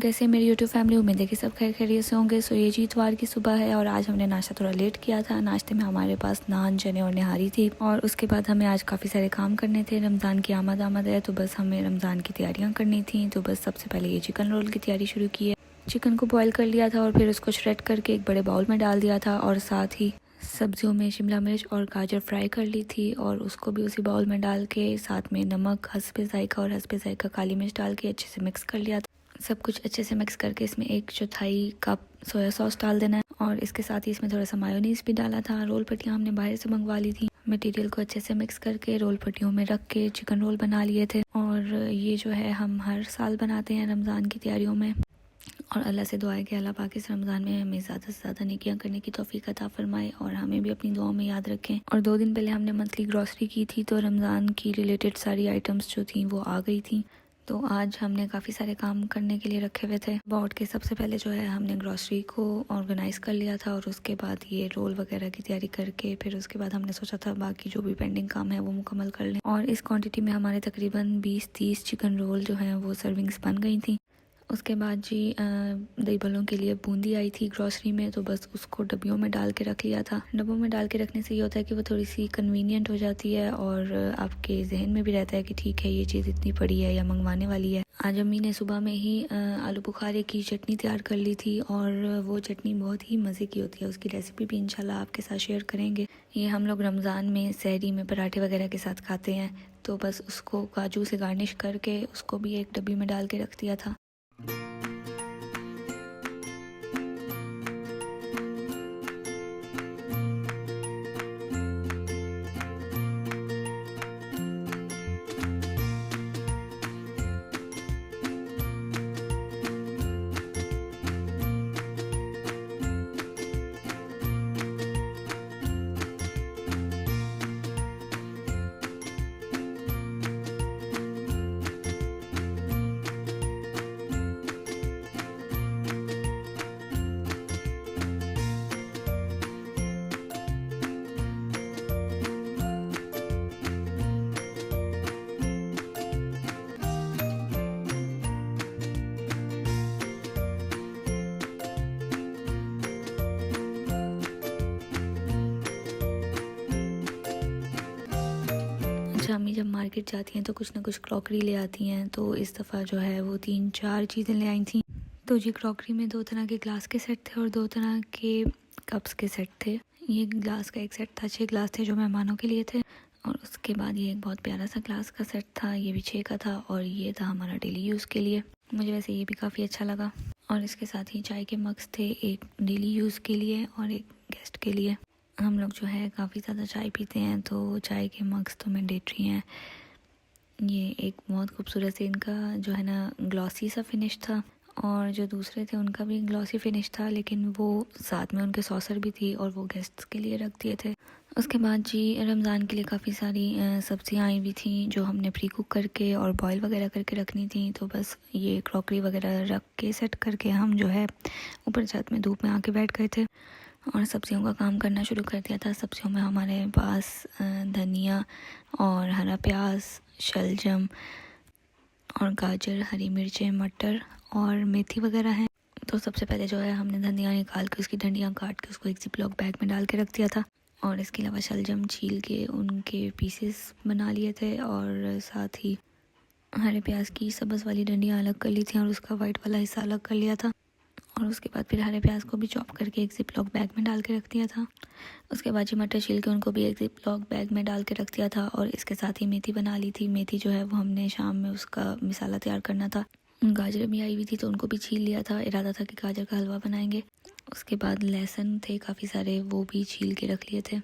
कैसे मेरी YouTube family, उम्मीद है कि सब खैर खैरियत से होंगे। सो ये इतवार की सुबह है और आज हमने नाश्ता थोड़ा लेट किया था। नाश्ते में हमारे पास नान, चने और निहारी थी और उसके बाद हमें आज काफ़ी सारे काम करने थे। रमज़ान की आमद है तो बस हमें रमज़ान की तैयारियाँ करनी थी। तो बस सबसे पहले ये चिकन रोल की तैयारी शुरू की है। चिकन को बॉयल कर लिया था और फिर उसको श्रेड करके एक बड़े बाउल में डाल दिया था और साथ ही सब्जियों में शिमला मिर्च और गाजर फ्राई कर ली थी और उसको भी उसी बाउल में डाल के साथ में नमक, हस्बे ज़ायका और हस्बे ज़ायका काली मिर्च डाल के अच्छे से मिक्स कर लिया था। सब कुछ अच्छे से मिक्स करके इसमें 1/4 कप सोया सॉस डाल देना है और इसके साथ ही इसमें थोड़ा सा मायोनीज भी डाला था। रोल पट्टियाँ हमने बाहर से मंगवा ली थी। मटेरियल को अच्छे से मिक्स करके रोल पट्टियों में रख के चिकन रोल बना लिए थे और ये जो है हम हर साल बनाते हैं रमज़ान की तैयारियों में। और अल्लाह से दुआ है कि अल्लाह पाक इस रमज़ान में हमें ज़्यादा से ज़्यादा नेकियां करने की तौफीक अता फरमाए और हमें भी अपनी दुआओं में याद रखें। और 2 दिन पहले हमने मंथली ग्रॉसरी की थी तो रमज़ान की रिलेटेड सारी आइटम्स जो थी वो आ गई थी। तो आज हमने काफ़ी सारे काम करने के लिए रखे हुए थे। अबाउट के सबसे पहले जो है हमने ग्रॉसरी को ऑर्गेनाइज़ कर लिया था और उसके बाद ये रोल वगैरह की तैयारी करके फिर उसके बाद हमने सोचा था बाकी जो भी पेंडिंग काम है वो मुकम्मल कर लें। और इस क्वांटिटी में हमारे तकरीबन 20-30 चिकन रोल जो हैं वो सर्विंग्स बन गई थी। उसके बाद जी दही भल्लों के लिए बूंदी आई थी ग्रॉसरी में तो बस उसको डब्बियों में डाल के रख लिया था। डब्बों में डाल के रखने से ये होता है कि वो थोड़ी सी कन्वीनियंट हो जाती है और आपके जहन में भी रहता है कि ठीक है ये चीज़ इतनी पड़ी है या मंगवाने वाली है। आज अम्मी ने सुबह में ही आलू बुखारे की चटनी तैयार कर ली थी और वो चटनी बहुत ही मज़े की होती है। उसकी रेसिपी भी इंशाल्लाह आपके साथ शेयर करेंगे। ये हम लोग रमज़ान में सहरी में पराठे वगैरह के साथ खाते हैं तो बस उसको काजू से गार्निश करके उसको भी एक डब्बी में डाल के रख दिया था। अम्मी जब मार्केट जाती हैं तो कुछ ना कुछ क्रॉकरी ले आती हैं तो इस दफ़ा जो है वो 3-4 चीज़ें ले आई थी। तो जी क्रॉकरी में 2 तरह के ग्लास के सेट थे और 2 तरह के कप्स के सेट थे। ये ग्लास का एक सेट था, 6 ग्लास थे जो मेहमानों के लिए थे और उसके बाद ये एक बहुत प्यारा सा ग्लास का सेट था, ये भी 6 का था और ये था हमारा डेली यूज़ के लिए। मुझे वैसे ये भी काफ़ी अच्छा लगा। और इसके साथ ही चाय के मग्स थे, एक डेली यूज़ के लिए और एक गेस्ट के लिए। हम लोग जो है काफ़ी ज़्यादा चाय पीते हैं तो चाय के मग्स तो मैंडेटरी हैं। ये एक बहुत खूबसूरत से इनका जो है ना ग्लॉसी सा फिनिश था और जो दूसरे थे उनका भी ग्लॉसी फिनिश था लेकिन वो साथ में उनके सॉसर भी थी और वो गेस्ट्स के लिए रख दिए थे। उसके बाद जी रमज़ान के लिए काफ़ी सारी सब्जियां आई हुई थी जो हमने प्री कुक करके और बॉयल वगैरह करके रखनी थी। तो बस ये क्रॉकरी वगैरह रख के सेट करके हम जो है ऊपर छत में धूप में आके बैठ गए थे और सब्जियों का काम करना शुरू कर दिया था। सब्जियों में हमारे पास धनिया और हरा प्याज, शलजम और गाजर, हरी मिर्चें, मटर और मेथी वगैरह हैं। तो सबसे पहले जो है हमने धनिया निकाल के उसकी डंडियाँ काट के उसको एक जिपलॉक बैग में डाल के रख दिया था और इसके अलावा शलजम छील के उनके पीसेस बना लिए थे और साथ ही हरे प्याज की सब्ज़ वाली डंडियाँ अलग कर ली थी और उसका वाइट वाला हिस्सा अलग कर लिया था और उसके बाद फिर हरे प्याज को भी चॉप करके एक जिपलॉक बैग में डाल के रख दिया था। उसके बाद जी मटर छील के उनको भी एक जिपलॉक बैग में डाल के रख दिया था और इसके साथ ही मेथी बना ली थी। मेथी जो है वो हमने शाम में उसका मिसाला तैयार करना था। गाजर भी आई हुई थी तो उनको भी छील लिया था, इरादा था कि गाजर का हलवा बनाएंगे। उसके बाद लहसुन थे काफ़ी सारे, वो भी छील के रख लिए थे।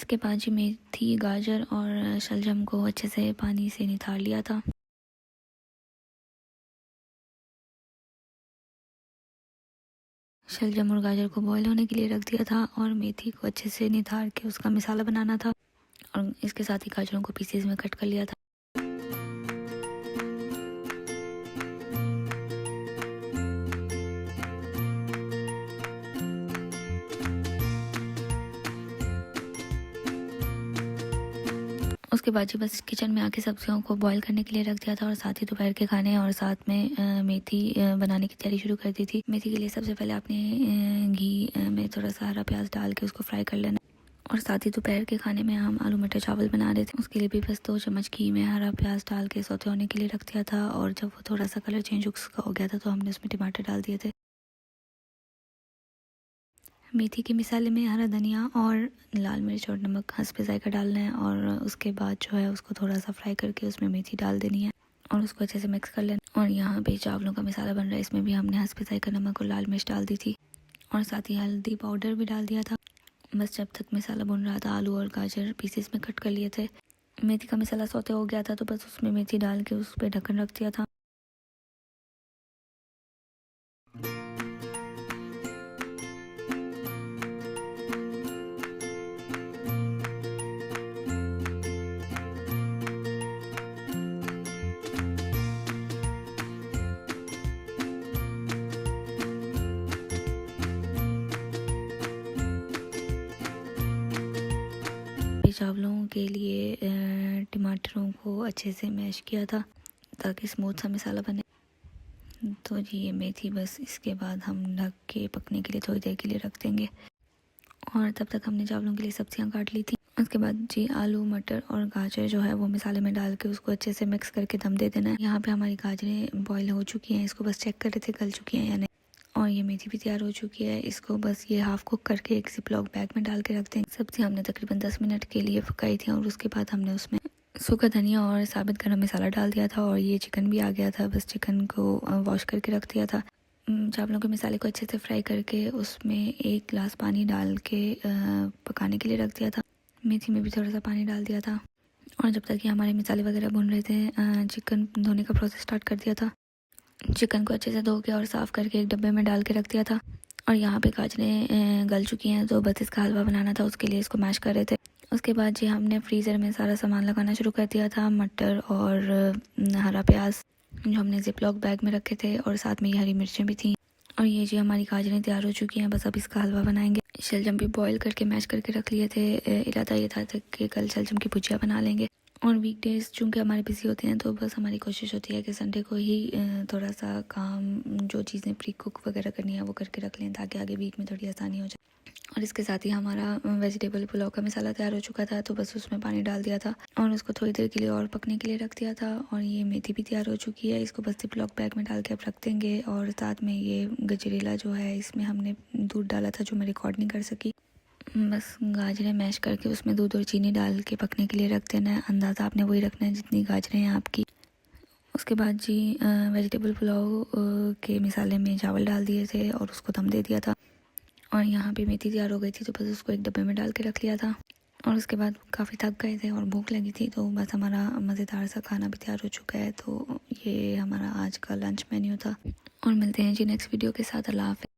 इसके बाद जी मेथी, गाजर और शलजम को अच्छे से पानी से निथार लिया था। शलजम और गाजर को बॉईल होने के लिए रख दिया था और मेथी को अच्छे से निथार के उसका मसाला बनाना था और इसके साथ ही गाजरों को पीसेस में कट कर लिया था। उसके बाद जी बस किचन में आके सब्जियों को बॉईल करने के लिए रख दिया था और साथ ही दोपहर के खाने और साथ में मेथी बनाने की तैयारी शुरू कर दी थी। मेथी के लिए सबसे पहले आपने घी में थोड़ा सा हरा प्याज डाल के उसको फ्राई कर लेना और साथ ही दोपहर के खाने में हम आलू मटर चावल बना रहे थे। उसके लिए भी बस 2 चम्मच घी में हरा प्याज डाल के सौते होने के लिए रख दिया था और जब वो थोड़ा सा कलर चेंज हो गया था तो हमने उसमें टमाटर डाल दिए थे। मेथी के मिसाले में हरा धनिया और लाल मिर्च और नमक हस्बे जायका डालना है और उसके बाद जो है उसको थोड़ा सा फ्राई करके उसमें मेथी डाल देनी है और उसको अच्छे से मिक्स कर लेना। और यहाँ पे चावलों का मिसाला बन रहा है, इसमें भी हमने हस्बे जायका नमक और लाल मिर्च डाल दी थी और साथ ही हल्दी पाउडर भी डाल दिया था। बस जब तक मिसाला बन रहा था आलू और गाजर पीसेस में कट कर लिए थे। मेथी का मिसाला सौते हो गया था तो बस उसमें मेथी डाल के उस पर ढक्कन रख दिया था। चावलों के लिए टमाटरों को अच्छे से मैश किया था ताकि स्मूथ सा मसाला बने। तो जी ये मेथी बस इसके बाद हम ढक के पकने के लिए थोड़ी देर के लिए रख देंगे और तब तक हमने चावलों के लिए सब्जियां काट ली थी। उसके बाद जी आलू मटर और गाजर जो है वो मसाले में डाल के उसको अच्छे से मिक्स करके दम दे देना है। यहाँ पे हमारी गाजरें बॉईल हो चुकी हैं, इसको बस चेक कर रहे थे गल चुकी हैं या नहीं। और ये मेथी भी तैयार हो चुकी है, इसको बस ये हाफ कुक करके एक जिपलॉक बैग में डाल के रख दें। सब्जी हमने तकरीबन 10 मिनट के लिए पकाई थी और उसके बाद हमने उसमें सूखा धनिया और साबित गरम मसाला डाल दिया था और ये चिकन भी आ गया था। बस चिकन को वॉश करके रख दिया था। चावलों के मसाले को अच्छे से फ्राई करके उसमें 1 गिलास पानी डाल के पकाने के लिए रख दिया था। मेथी में भी थोड़ा सा पानी डाल दिया था और जब तक ये हमारे मसाले वगैरह भुन रहे थे चिकन धोने का प्रोसेस स्टार्ट कर दिया था। चिकन को अच्छे से धो के और साफ़ करके एक डब्बे में डाल के रख दिया था और यहाँ पे गाजरें गल चुकी हैं तो बस इसका हलवा बनाना था, उसके लिए इसको मैश कर रहे थे। उसके बाद जी हमने फ्रीज़र में सारा सामान लगाना शुरू कर दिया था, मटर और हरा प्याज जो हमने जिपलॉक बैग में रखे थे और साथ में ये हरी मिर्चें भी थी। और ये जी हमारी गाजरें तैयार हो चुकी हैं, बस अब इसका हलवा बनाएंगे। शलजम भी बॉईल करके मैश करके रख लिए थे। इरादा ये था कि कल शलजम की भुजिया बना लेंगे। और वीकडेज चूँकि हमारे बिजी होते हैं तो बस हमारी कोशिश होती है कि संडे को ही थोड़ा सा काम जो चीज़ें प्री कुक वगैरह करनी है वो करके रख लें ताकि आगे वीक में थोड़ी आसानी हो जाए। और इसके साथ ही हमारा वेजिटेबल पुलाव का मसाला तैयार हो चुका था तो बस उसमें पानी डाल दिया था और उसको थोड़ी देर के लिए और पकने के लिए रख दिया था। और ये मेथी भी तैयार हो चुकी है, इसको बस जिपलॉक बैग में डाल के अब रख देंगे। और साथ में ये गजरेला जो है इसमें हमने दूध डाला था जो मैं रिकॉर्ड नहीं कर सकी। बस गाजरें मैश करके उसमें दूध और चीनी डाल के पकने के लिए रख देना है। अंदाज़ा आपने वही रखना है जितनी गाजरें हैं आपकी। उसके बाद जी वेजिटेबल पुलाव के मसाले में चावल डाल दिए थे और उसको दम दे दिया था। और यहाँ पे मेथी तैयार हो गई थी तो बस उसको एक डब्बे में डाल के रख लिया था। और उसके बाद काफ़ी थक गए थे और भूख लगी थी तो बस हमारा मज़ेदार सा खाना भी तैयार हो चुका है। तो ये हमारा आज का लंच मेन्यू था और मिलते हैं जी नेक्स्ट वीडियो के साथ। अल्लाह हाफ़िज़।